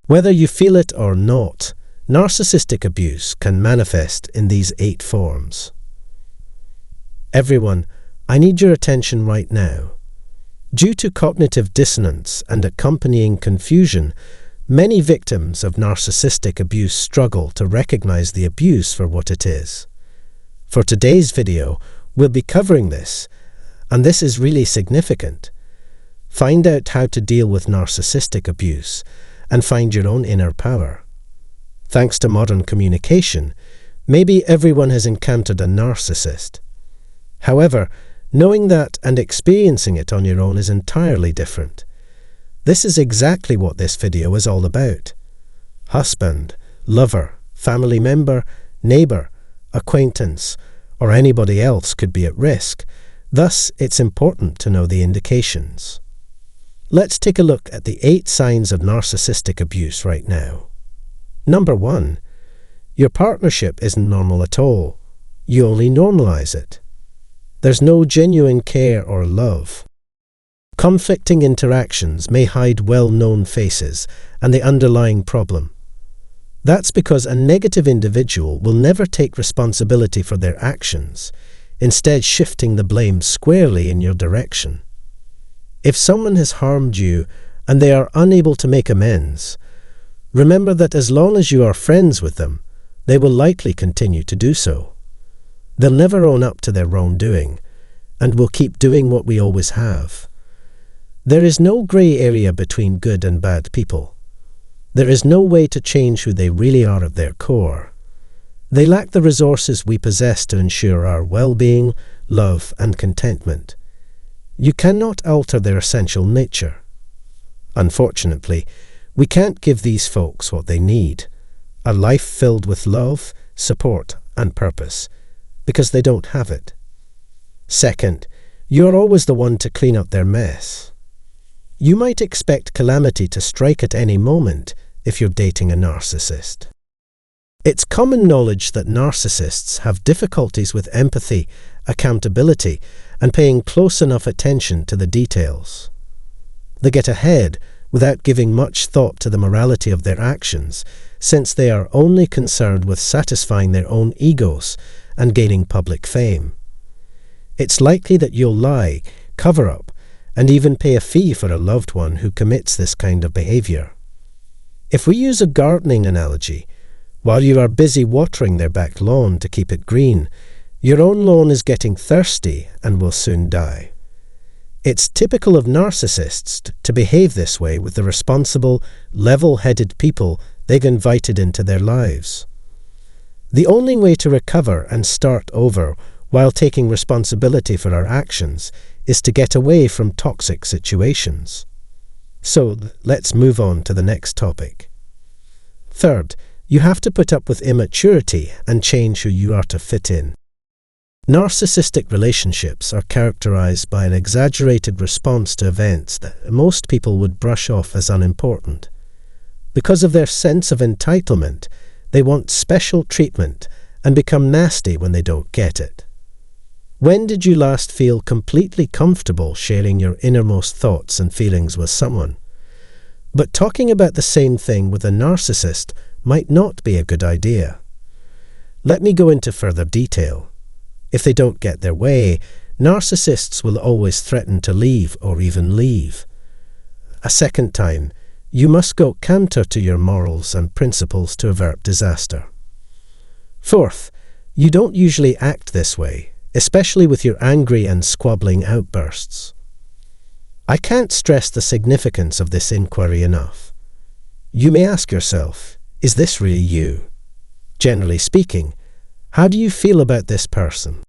Whether you feel it or not, narcissistic abuse can manifest in these 8 forms. Everyone, I need your attention right now. Due to cognitive dissonance and accompanying confusion, many victims of narcissistic abuse struggle to recognize the abuse for what it is. For today's video, we'll be covering this, and this is really significant. Find out how to deal with narcissistic abuse and find your own inner power. Thanks to modern communication, maybe everyone has encountered a narcissist. However, knowing that and experiencing it on your own is entirely different. This is exactly what this video is all about. Husband, lover, family member, neighbour, acquaintance, or anybody else could be at risk. Thus, it's important to know the indications. Let's take a look at the 8 signs of narcissistic abuse right now. Number 1. Your partnership isn't normal at all. You only normalize it. There's no genuine care or love. Conflicting interactions may hide well-known faces and the underlying problem. That's because a negative individual will never take responsibility for their actions, instead shifting the blame squarely in your direction. If someone has harmed you and they are unable to make amends, remember that as long as you are friends with them, they will likely continue to do so. They'll never own up to their wrongdoing, and will keep doing what we always have. There is no grey area between good and bad people. There is no way to change who they really are at their core. They lack the resources we possess to ensure our well-being, love, and contentment. You cannot alter their essential nature. Unfortunately, we can't give these folks what they need, a life filled with love, support, and purpose, because they don't have it. Second, you're always the one to clean up their mess. You might expect calamity to strike at any moment if you're dating a narcissist. It's common knowledge that narcissists have difficulties with empathy, accountability, and paying close enough attention to the details. They get ahead without giving much thought to the morality of their actions, since they are only concerned with satisfying their own egos and gaining public fame. It's likely that you'll lie, cover up, and even pay a fee for a loved one who commits this kind of behavior. If we use a gardening analogy, while you are busy watering their back lawn to keep it green, your own lawn is getting thirsty and will soon die. It's typical of narcissists to behave this way with the responsible, level-headed people they've invited into their lives. The only way to recover and start over while taking responsibility for our actions is to get away from toxic situations. So, let's move on to the next topic. Third, you have to put up with immaturity and change who you are to fit in. Narcissistic relationships are characterized by an exaggerated response to events that most people would brush off as unimportant. Because of their sense of entitlement, they want special treatment and become nasty when they don't get it. When did you last feel completely comfortable sharing your innermost thoughts and feelings with someone? But talking about the same thing with a narcissist might not be a good idea. Let me go into further detail. If they don't get their way, narcissists will always threaten to leave or even leave. A second time, you must go counter to your morals and principles to avert disaster. Fourth, you don't usually act this way, especially with your angry and squabbling outbursts. I can't stress the significance of this inquiry enough. You may ask yourself, is this really you? Generally speaking, how do you feel about this person?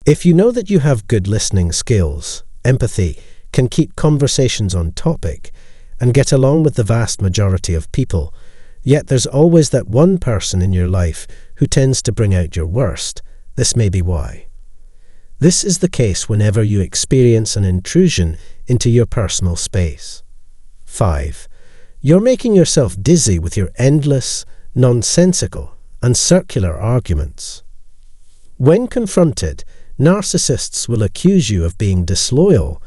If you know that you have good listening skills, empathy, can keep conversations on topic, and get along with the vast majority of people, yet there's always that one person in your life who tends to bring out your worst, this may be why. This is the case whenever you experience an intrusion into your personal space. 5. You're making yourself dizzy with your endless, nonsensical, and circular arguments. When confronted, narcissists will accuse you of being disloyal,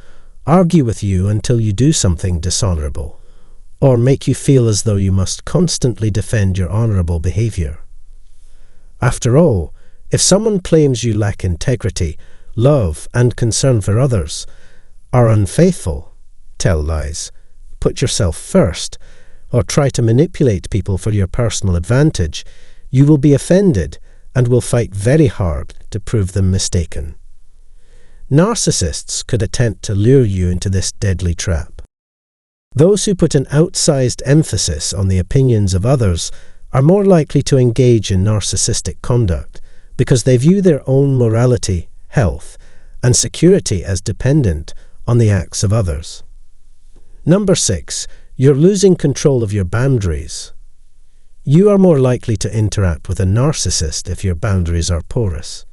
argue with you until you do something dishonorable, or make you feel as though you must constantly defend your honorable behavior. After all, if someone claims you lack integrity, love, and concern for others, are unfaithful, tell lies, put yourself first, or try to manipulate people for your personal advantage, you will be offended and will fight very hard to prove them mistaken. Narcissists could attempt to lure you into this deadly trap. Those who put an outsized emphasis on the opinions of others are more likely to engage in narcissistic conduct because they view their own morality, health, and security as dependent on the acts of others. Number 6. You're losing control of your boundaries. You are more likely to interact with a narcissist if your boundaries are porous.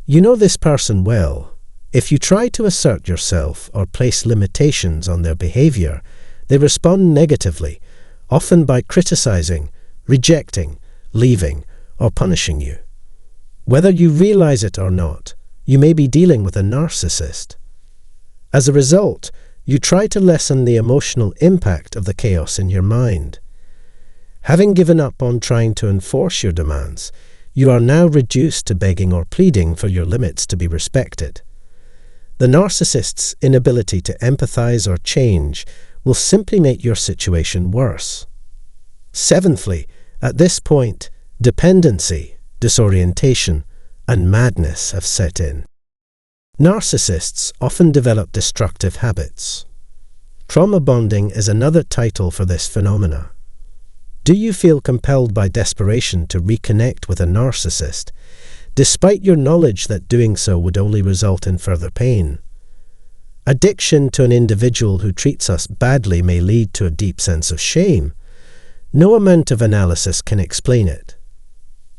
You know this person well. If you try to assert yourself or place limitations on their behavior, they respond negatively, often by criticizing, rejecting, leaving, or punishing you. Whether you realize it or not, you may be dealing with a narcissist. As a result, you try to lessen the emotional impact of the chaos in your mind. Having given up on trying to enforce your demands, you are now reduced to begging or pleading for your limits to be respected. The narcissist's inability to empathize or change will simply make your situation worse. Seventhly, at this point, dependency, disorientation, and madness have set in. Narcissists often develop destructive habits. Trauma bonding is another title for this phenomena. Do you feel compelled by desperation to reconnect with a narcissist, despite your knowledge that doing so would only result in further pain? Addiction to an individual who treats us badly may lead to a deep sense of shame. No amount of analysis can explain it.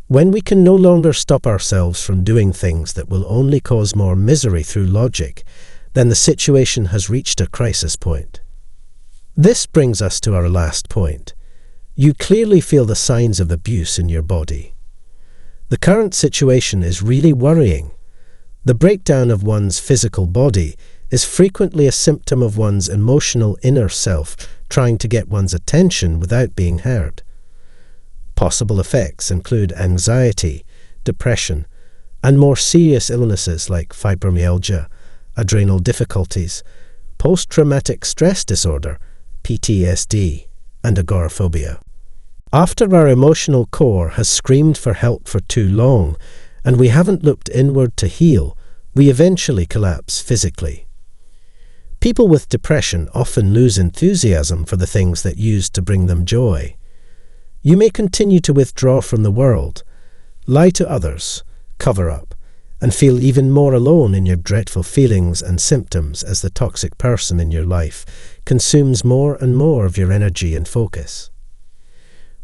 When we can no longer stop ourselves from doing things that will only cause more misery through logic, then the situation has reached a crisis point. This brings us to our last point. You clearly feel the signs of abuse in your body. The current situation is really worrying. The breakdown of one's physical body is frequently a symptom of one's emotional inner self trying to get one's attention without being heard. Possible effects include anxiety, depression, and more serious illnesses like fibromyalgia, adrenal difficulties, post-traumatic stress disorder, PTSD, and agoraphobia. After our emotional core has screamed for help for too long, and we haven't looked inward to heal, we eventually collapse physically. People with depression often lose enthusiasm for the things that used to bring them joy. You may continue to withdraw from the world, lie to others, cover up, and feel even more alone in your dreadful feelings and symptoms as the toxic person in your life consumes more and more of your energy and focus.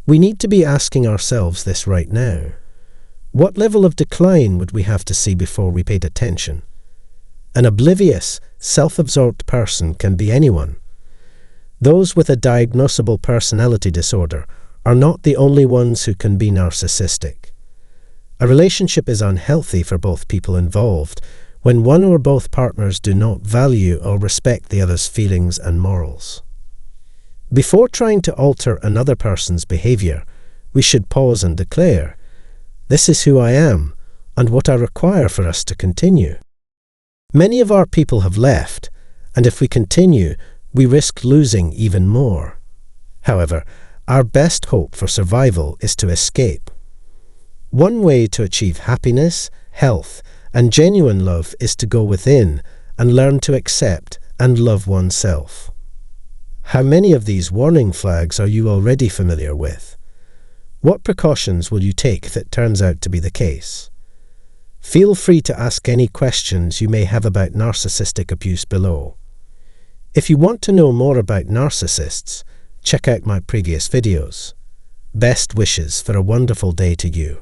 We need to be asking ourselves this right now. What level of decline would we have to see before we paid attention? An oblivious, self-absorbed person can be anyone. Those with a diagnosable personality disorder are not the only ones who can be narcissistic. A relationship is unhealthy for both people involved when one or both partners do not value or respect the other's feelings and morals. Before trying to alter another person's behavior, we should pause and declare, "This is who I am and what I require for us to continue." Many of our people have left, and if we continue, we risk losing even more. However, our best hope for survival is to escape. One way to achieve happiness, health, and genuine love is to go within and learn to accept and love oneself. How many of these warning flags are you already familiar with? What precautions will you take if it turns out to be the case? Feel free to ask any questions you may have about narcissistic abuse below. If you want to know more about narcissists, check out my previous videos. Best wishes for a wonderful day to you.